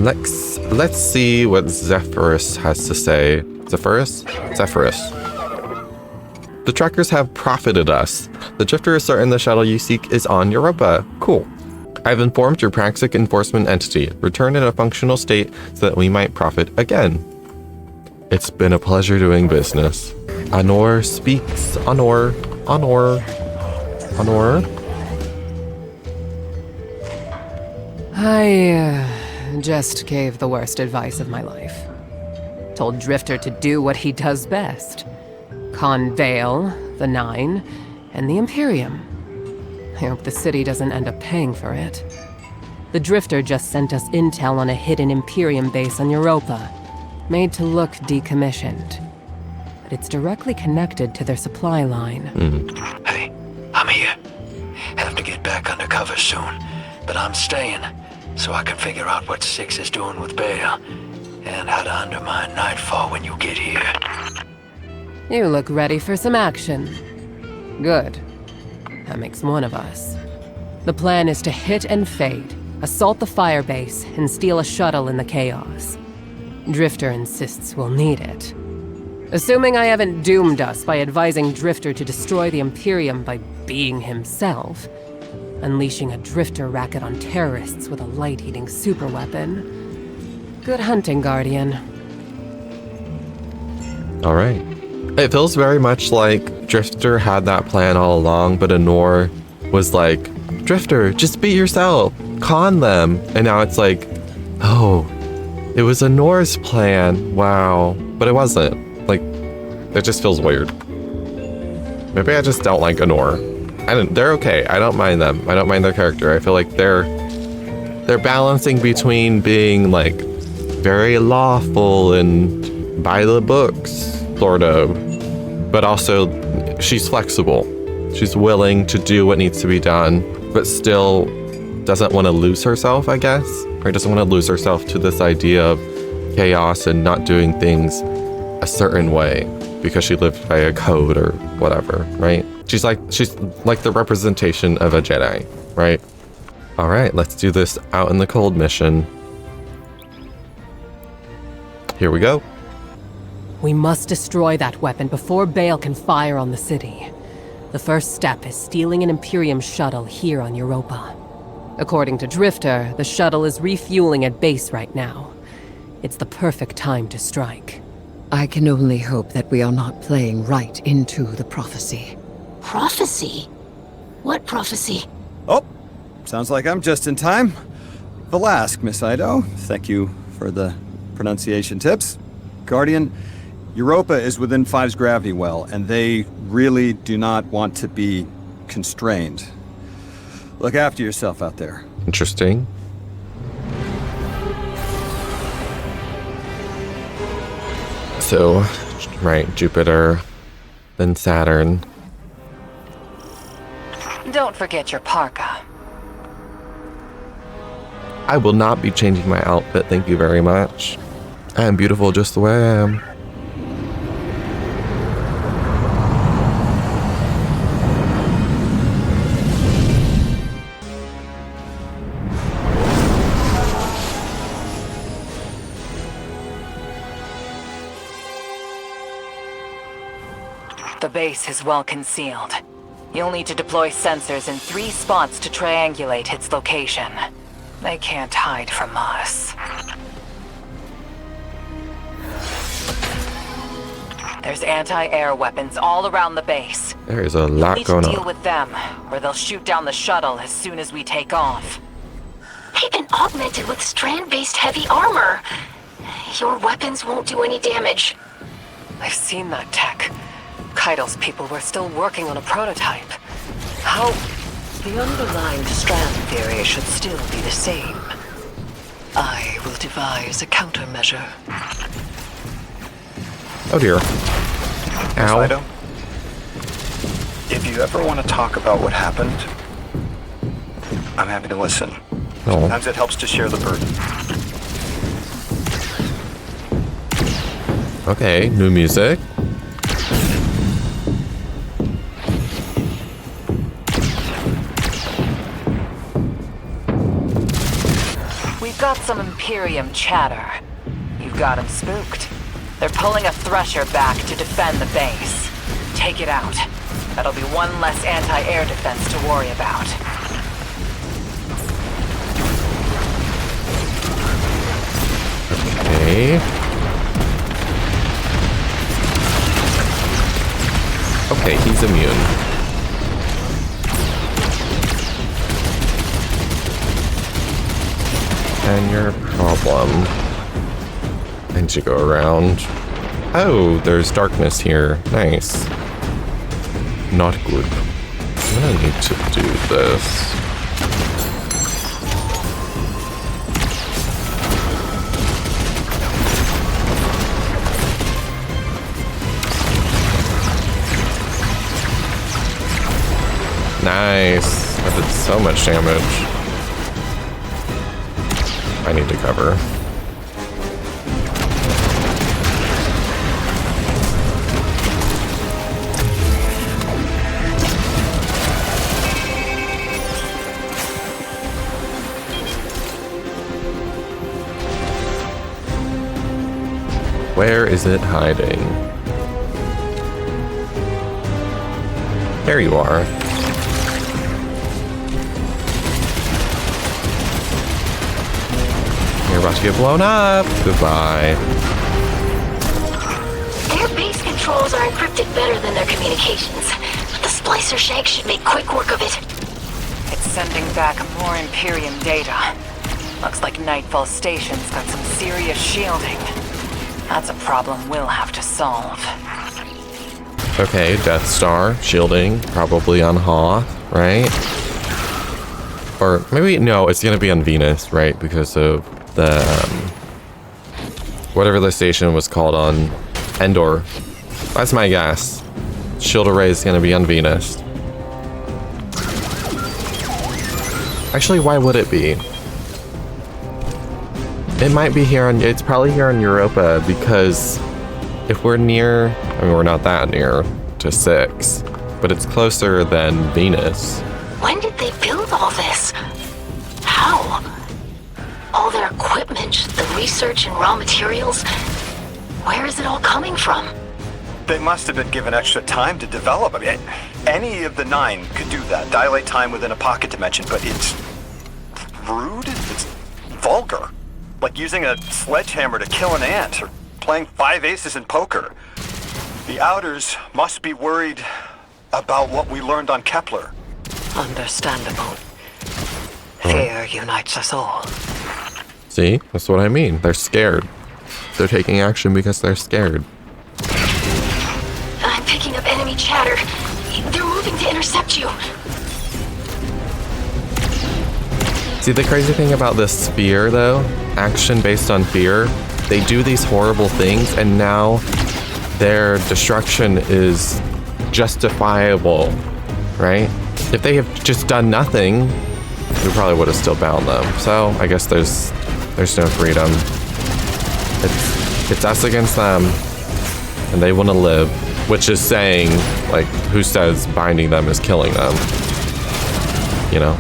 Let's see what Zephyrus has to say. Zephyrus? Zephyrus. The trackers have profited us. The Drifter is certain the shuttle you seek is on Europa. Cool. I've informed your Praxic enforcement entity. Return in a functional state so that we might profit again. It's been a pleasure doing business. Honor speaks. Honor. Honor. Honor. I just gave the worst advice of my life. Told Drifter to do what he does best. Con Vale, the Nine, and the Imperium. I hope the city doesn't end up paying for it. The Drifter just sent us intel on a hidden Imperium base on Europa, made to look decommissioned. But it's directly connected to their supply line. Hey, I'm here. Have to get back undercover soon, but I'm staying, so I can figure out what Six is doing with Bale, and how to undermine Nightfall when you get here. You look ready for some action. Good. That makes one of us. The plan is to hit and fade, assault the firebase, and steal a shuttle in the chaos. Drifter insists we'll need it. Assuming I haven't doomed us by advising Drifter to destroy the Imperium by being himself, unleashing a Drifter racket on terrorists with a light-eating superweapon. Good hunting, Guardian. All right. It feels very much like Drifter had that plan all along, but Honor was like, Drifter, just be yourself, con them. And now it's like, oh, it was Honor's plan. Wow. But it wasn't. Like, it just feels weird. Maybe I just don't like Honor. They're okay. I don't mind them. I don't mind their character. I feel like they're balancing between being like very lawful and by the books, sort of, but also she's flexible. She's willing to do what needs to be done, but still doesn't want to lose herself, I guess, or doesn't want to lose herself to this idea of chaos and not doing things a certain way because she lived by a code or whatever, right? She's like the representation of a Jedi, right? All right, let's do this out in the cold mission. Here we go. We must destroy that weapon before Bale can fire on the city. The first step is stealing an Imperium shuttle here on Europa. According to Drifter, the shuttle is refueling at base right now. It's the perfect time to strike. I can only hope that we are not playing right into the prophecy. Prophecy? What prophecy? Oh, sounds like I'm just in time. Valask, Miss Ido. Thank you for the pronunciation tips. Guardian, Europa is within Five's gravity well, and they really do not want to be constrained. Look after yourself out there. Interesting. So, right, Jupiter, then Saturn. Don't forget your parka. I will not be changing my outfit, thank you very much. I am beautiful just the way I am. The base is well concealed. You'll need to deploy sensors in 3 spots to triangulate its location. They can't hide from us. There's anti-air weapons all around the base. There is a lot going on. You'll need to deal with them, or they'll shoot down the shuttle as soon as we take off. They've been augmented with strand-based heavy armor. Your weapons won't do any damage. I've seen that tech. Keitel's people were still working on a prototype. How? The underlying strand theory should still be the same. I will devise a countermeasure. Oh dear. Ow. Fido, if you ever want to talk about what happened, I'm happy to listen. Oh. Sometimes it helps to share the burden. Okay, new music. We've got some Imperium chatter. You've got them spooked. They're pulling a Thresher back to defend the base. Take it out. That'll be one less anti-air defense to worry about. Okay. Okay, he's immune. And your problem. And you go around. Oh, there's darkness here. Nice. Not good. I'm gonna need to do this. Nice. That did so much damage. I need to cover. Where is it hiding? There you are. You're about to get blown up. Goodbye. Their base controls are encrypted better than their communications, but the splicer shank should make quick work of it. It's sending back more Imperium data. Looks like Nightfall Station's got some serious shielding. That's a problem we'll have to solve. Okay, Death Star, shielding, probably on Hoth, right? Or maybe, no, it's gonna be on Venus, right? Because of the, whatever the station was called on Endor. That's my guess. Shield array is gonna be on Venus. Actually, why would it be? It might be here on, it's probably here on Europa, because if we're near, I mean, we're not that near to 6, but it's closer than Venus. When did they build all this? How? All their equipment, the research and raw materials? Where is it all coming from? They must have been given extra time to develop. I mean, any of the 9 could do that. Dilate time within a pocket dimension, but it's rude? It's vulgar. Like using a sledgehammer to kill an ant, or playing 5 aces in poker. The Outers must be worried about what we learned on Kepler. Understandable. Fear unites us all. See? That's what I mean. They're scared. They're taking action because they're scared. I'm picking up enemy chatter. They're moving to intercept you. See, the crazy thing about this sphere, though, action based on fear, they do these horrible things, and now their destruction is justifiable, right? If they have just done nothing, we probably would have still bound them. So I guess there's no freedom. It's us against them, and they want to live, which is saying, like, who says binding them is killing them? You know?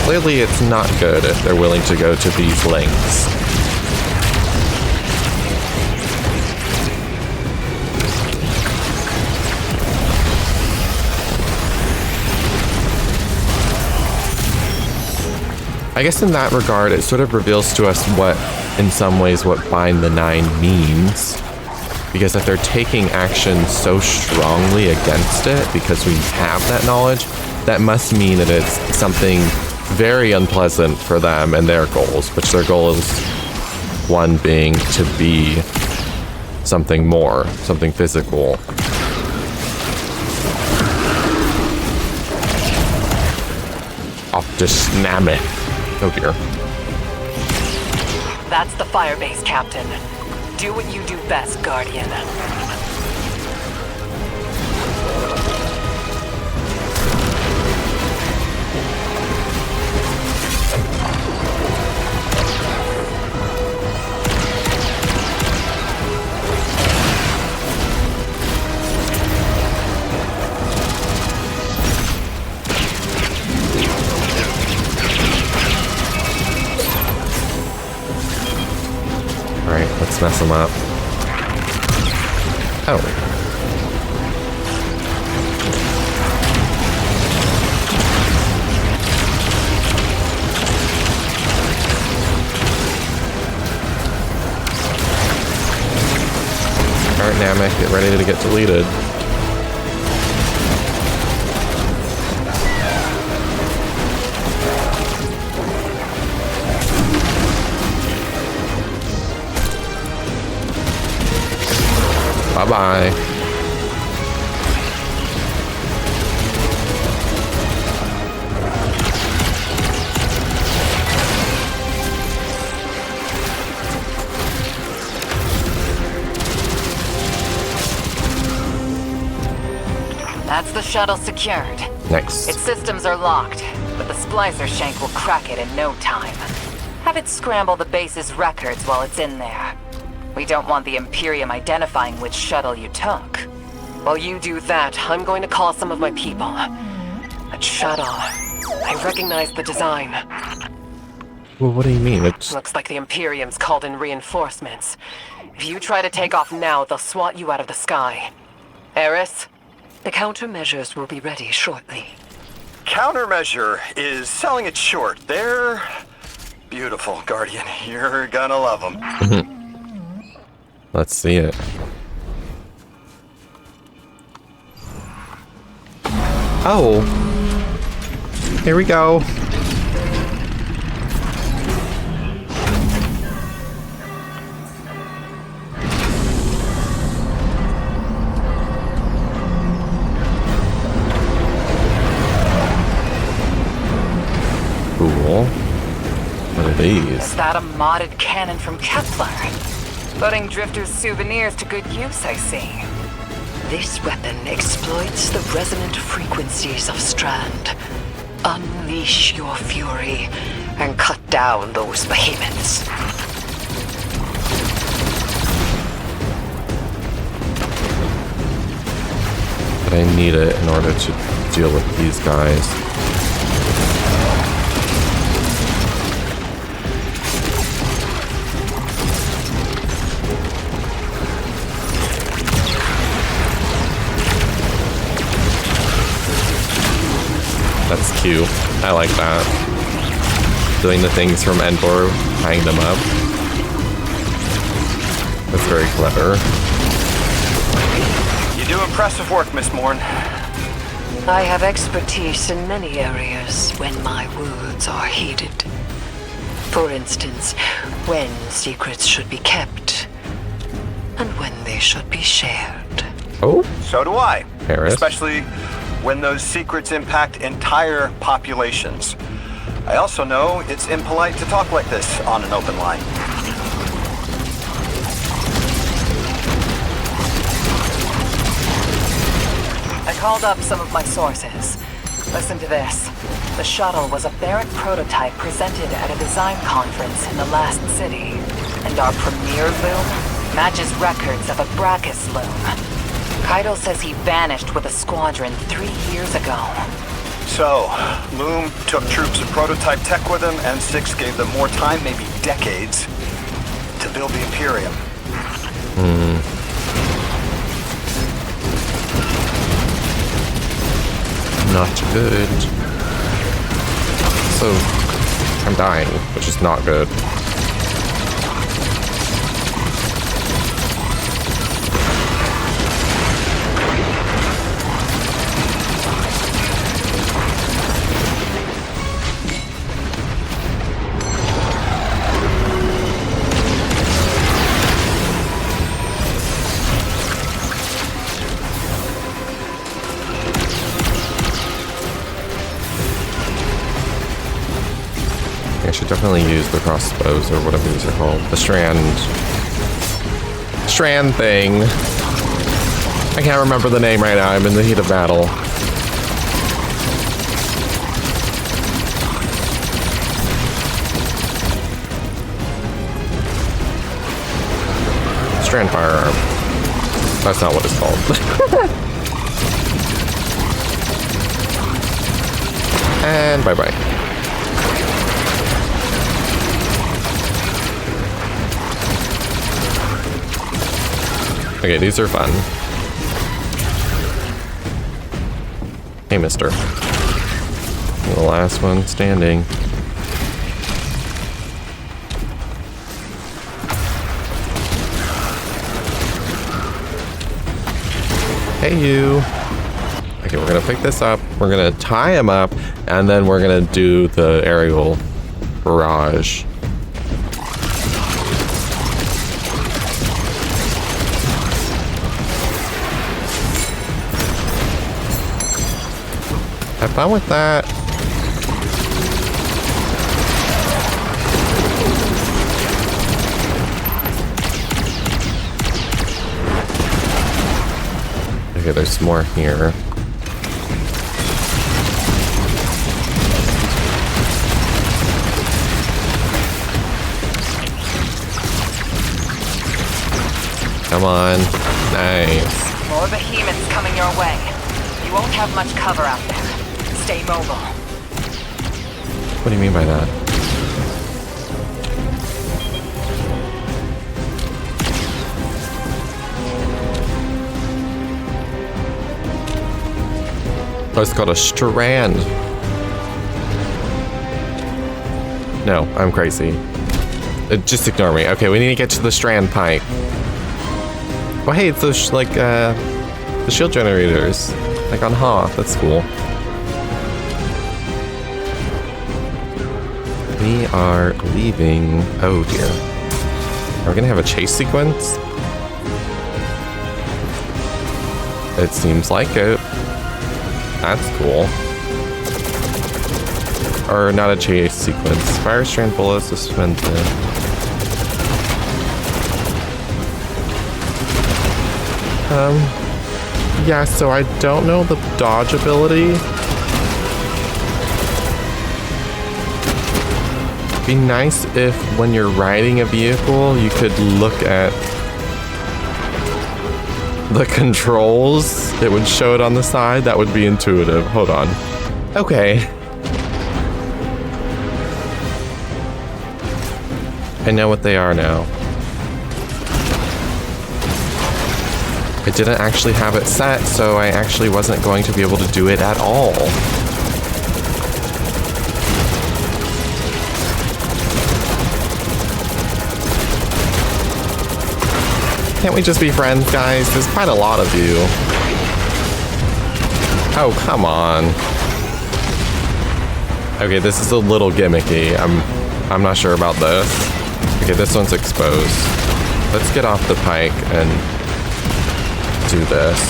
Clearly, it's not good if they're willing to go to these lengths. I guess in that regard, it sort of reveals to us what, in some ways, what Bind the Nine means. Because if they're taking action so strongly against it, because we have that knowledge, that must mean that it's something very unpleasant for them and their goals, which their goal is, one being to be something more, something physical. Optus Namith. Oh dear. That's the firebase, Captain. Do what you do best, Guardian. Let's mess them up. Oh. Alright, Namek, get ready to get deleted. Bye-bye. That's the shuttle secured. Nice. Its systems are locked, but the splicer shank will crack it in no time. Have it scramble the base's records while it's in there. We don't want the Imperium identifying which shuttle you took. While you do that, I'm going to call some of my people. That shuttle. I recognize the design. Well, what do you mean? It's... Looks like the Imperium's called in reinforcements. If you try to take off now, they'll swat you out of the sky. Eris? The countermeasures will be ready shortly. Countermeasure is selling it short. They're beautiful, Guardian. You're gonna love them. Let's see it. Oh. Here we go. Cool. What are these? Is that a modded cannon from Kepler? Putting Drifter's souvenirs to good use, I see. This weapon exploits the resonant frequencies of Strand. Unleash your fury and cut down those behemoths. But I need it in order to deal with these guys. That's cute. I like that. Doing the things from Endor, tying them up. That's very clever. You do impressive work, Miss Morn. I have expertise in many areas when my words are heeded. For instance, when secrets should be kept, and when they should be shared. Oh? So do I. Paris. Especially when those secrets impact entire populations. I also know it's impolite to talk like this on an open line. I called up some of my sources. Listen to this. The shuttle was a Barrack prototype presented at a design conference in the last city. And our premier loom matches records of a Brachus loom. Keitel says he vanished with a squadron 3 years ago. So, Loom took troops and prototype tech with him, and Six gave them more time, maybe decades, to build the Imperium. Not good. So, I'm dying, which is not good. I should definitely use the crossbows or whatever these are called. The strand thing. I can't remember the name right now. I'm in the heat of battle. Strand firearm. That's not what it's called. And bye-bye. Okay, these are fun. Hey, mister. The last one standing. Hey, you. Okay, we're gonna pick this up. We're gonna tie him up, and then we're gonna do the aerial barrage. Have fun with that. Okay, there's more here. Come on. Nice. More behemoths coming your way. You won't have much cover out there. Stay mobile. What do you mean by that? Oh, it's called a strand. No, I'm crazy. Just ignore me. Okay, we need to get to the strand pipe. Oh, hey, it's those, the shield generators. Like on Hoth. That's cool. We are leaving. Oh, dear. Are we gonna have a chase sequence? It seems like it. That's cool. Or not a chase sequence. Fire strand bullets suspended. Yeah, so I don't know the dodge ability. It'd be nice if when you're riding a vehicle, you could look at the controls. It would show it on the side. That would be intuitive. Hold on. Okay. I know what they are now. I didn't actually have it set, so I actually wasn't going to be able to do it at all. Can't we just be friends, guys? There's quite a lot of you. Oh, come on. Okay, this is a little gimmicky. I'm not sure about this. Okay, this one's exposed. Let's get off the pike and do this.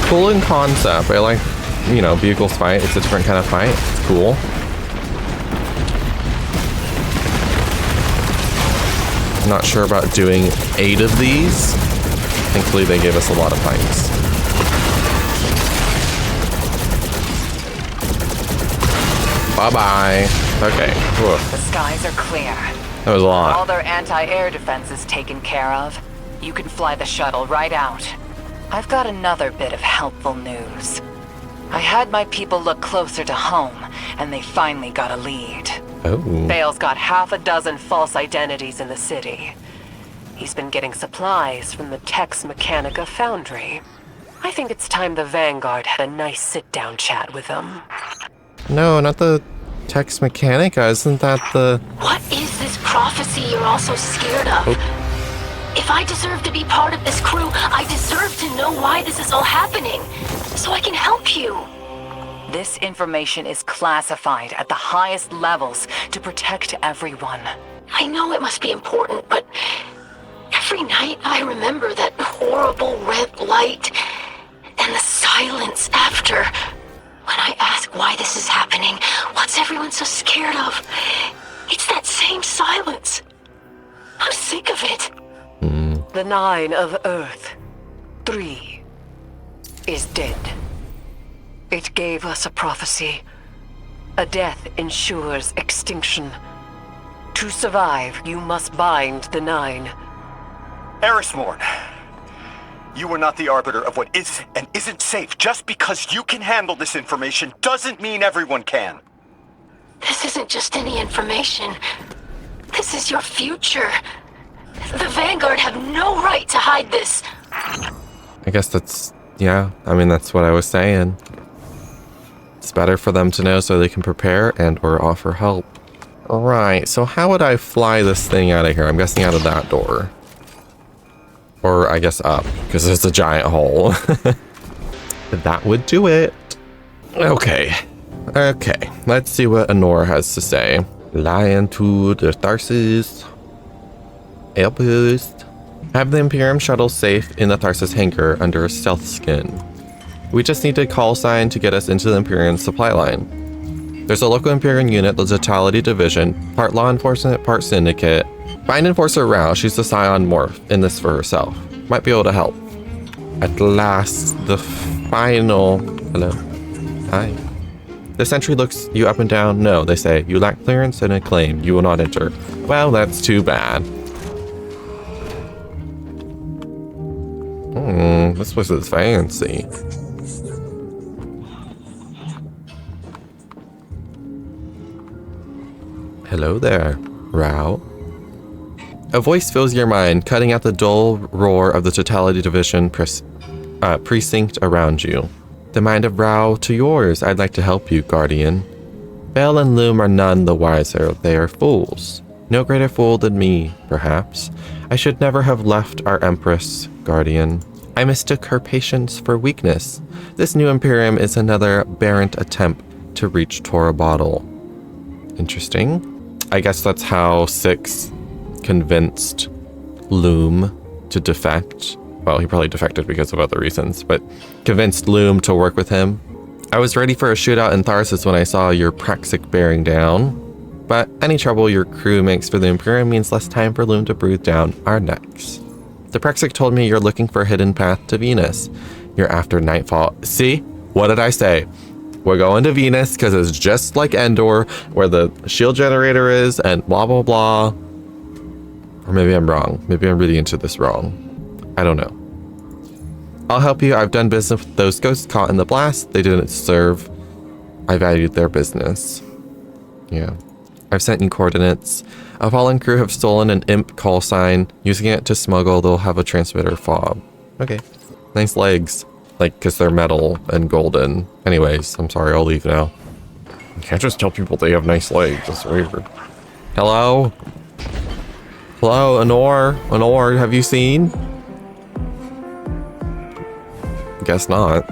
Cool in concept. I like, vehicles fight. It's a different kind of fight. It's cool. I'm not sure about doing 8 of these. Thankfully, they gave us a lot of fights. Bye-bye. Okay. Whoa. The skies are clear. That was a lot. All their anti-air defenses taken care of. You can fly the shuttle right out. I've got another bit of helpful news. I had my people look closer to home, and they finally got a lead. Oh. Bale's got half a dozen false identities in the city. He's been getting supplies from the Tex Mechanica foundry. I think it's time the Vanguard had a nice sit-down chat with him. No, not the Tex Mechanica. Isn't that the... What is this prophecy you're all so scared of? Oh. If I deserve to be part of this crew, I deserve to know why this is all happening, so I can help you. This information is classified at the highest levels to protect everyone. I know it must be important, but every night I remember that horrible red light and the silence after. When I ask why this is happening, what's everyone so scared of? It's that same silence. I'm sick of it. The 9 of Earth, 3, is dead. It gave us a prophecy. A death ensures extinction. To survive, you must bind the 9. Erismorn, You are not the arbiter of what is and isn't safe. Just because you can handle this information doesn't mean everyone can. This isn't just any information. This is your future. The Vanguard have no right to hide this. I guess that's, yeah, I mean, that's what I was saying. It's better for them to know so they can prepare and or offer help. Alright, so how would I fly this thing out of here? I'm guessing out of that door. Or I guess up, because there's a giant hole. That would do it. Okay. Okay, let's see what Honor has to say. Lion to the Tharsis. Airburst. Have the Imperium shuttle safe in the Tharsis hangar under a stealth skin. We just need a call sign to get us into the Imperium supply line. There's a local Imperium unit, the Totality Division, part law enforcement, part syndicate. Find Enforcer Rao, she's the Scion morph in this for herself. Might be able to help. At last, the final... Hello. Hi. The sentry looks you up and down. No, they say, you lack clearance and a claim. You will not enter. Well, that's too bad. This place is fancy. Hello there, Rao. A voice fills your mind, cutting out the dull roar of the Totality Division precinct around you. The mind of Rao to yours. I'd like to help you, Guardian. Bell and Loom are none the wiser. They are fools. No greater fool than me, perhaps. I should never have left our Empress, Guardian. I mistook her patience for weakness. This new Imperium is another aberrant attempt to reach Tora Bottle. Interesting. I guess that's how Six convinced Loom to defect. Well, he probably defected because of other reasons, but convinced Loom to work with him. I was ready for a shootout in Tharsis when I saw your Praxic bearing down, but any trouble your crew makes for the Imperium means less time for Loom to breathe down our necks. The Praxic told me you're looking for a hidden path to Venus. You're after Nightfall. See? What did I say? We're going to Venus because it's just like Endor, where the shield generator is, and blah, blah, blah. Or maybe I'm wrong. Maybe I'm reading into this wrong. I don't know. I'll help you. I've done business with those ghosts caught in the blast. They didn't serve. I valued their business. Yeah. I've sent you coordinates. A fallen crew have stolen an imp call sign. Using it to smuggle, they'll have a transmitter fob. Okay. Nice legs. Like, because they're metal and golden. Anyways, I'm sorry, I'll leave now. You can't just tell people they have nice legs. That's weird. Hello? Hello, Honor? Honor, have you seen? Guess not.